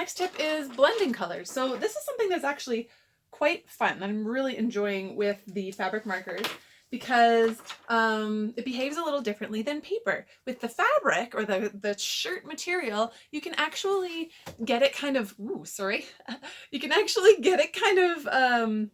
next tip is blending colors. So this is something that's actually quite fun that I'm really enjoying with the fabric markers because it behaves a little differently than paper. With the fabric or the shirt material, you can actually get it kind of, you can actually get it kind of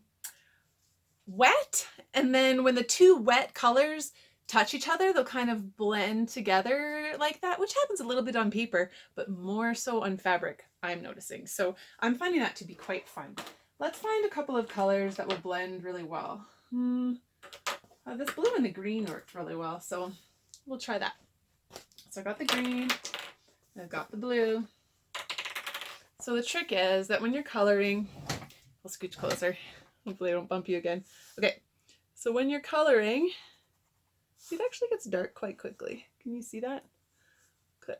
wet, and then when the two wet colors touch each other, they'll kind of blend together like that, which happens a little bit on paper, but more so on fabric, I'm noticing. So I'm finding that to be quite fun. Let's find a couple of colors that will blend really well. This blue and the green worked really well, so we'll try that. So I got the green, I've got the blue. So the trick is that when you're coloring, I'll scooch closer. Hopefully I don't bump you again. Okay, so when you're coloring, it actually gets dark quite quickly. Can you see that? Okay.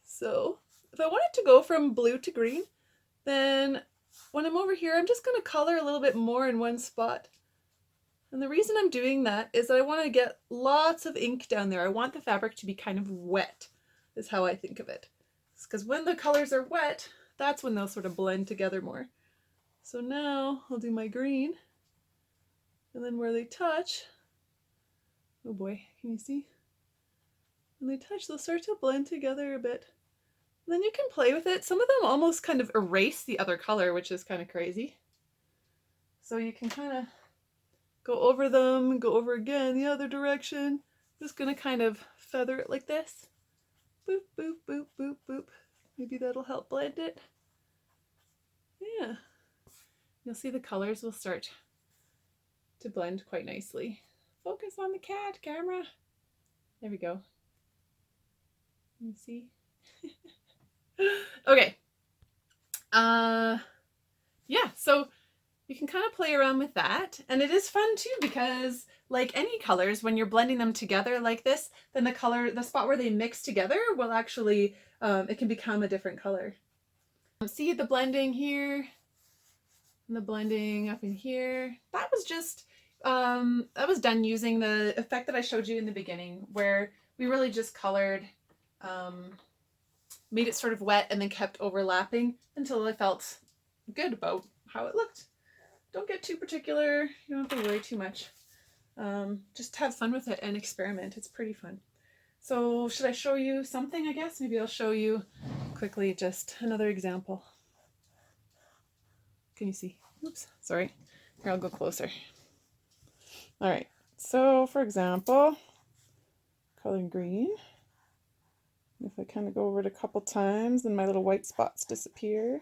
So if I wanted to go from blue to green, then when I'm over here, I'm just going to color a little bit more in one spot. And the reason I'm doing that is that I want to get lots of ink down there. I want the fabric to be kind of wet, is how I think of it. Because when the colors are wet, that's when they'll sort of blend together more. So now I'll do my green, and then where they touch, oh boy, can you see? When they touch, they'll start to blend together a bit. And then you can play with it. Some of them almost kind of erase the other color, which is kind of crazy. So you can kind of go over them, go over again the other direction. I'm just going to kind of feather it like this. Boop, boop, boop, boop, boop. Maybe that'll help blend it. Yeah. You'll see the colors will start to blend quite nicely. Focus on the cat, camera. There we go. Let me see. Okay. Yeah, so you can kind of play around with that, and it is fun too because like any colors, when you're blending them together like this, then the spot where they mix together will actually, it can become a different color. See the blending here, and the blending up in here. That was just, that was done using the effect that I showed you in the beginning, where we really just colored, made it sort of wet and then kept overlapping until I felt good about how it looked. Don't get too particular. You don't have to worry too much. Just have fun with it and experiment. It's pretty fun. So should I show you something, I guess? Maybe I'll show you quickly just another example. Can you see? Oops, sorry. Here, I'll go closer. All right, so for example, coloring green. If I kind of go over it a couple times, then my little white spots disappear.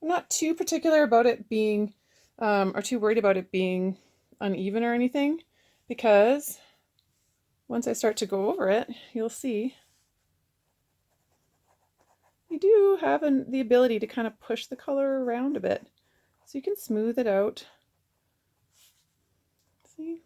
I'm not too particular about it being, or too worried about it being uneven or anything, because once I start to go over it, you'll see you do have the ability to kind of push the color around a bit. So you can smooth it out. See?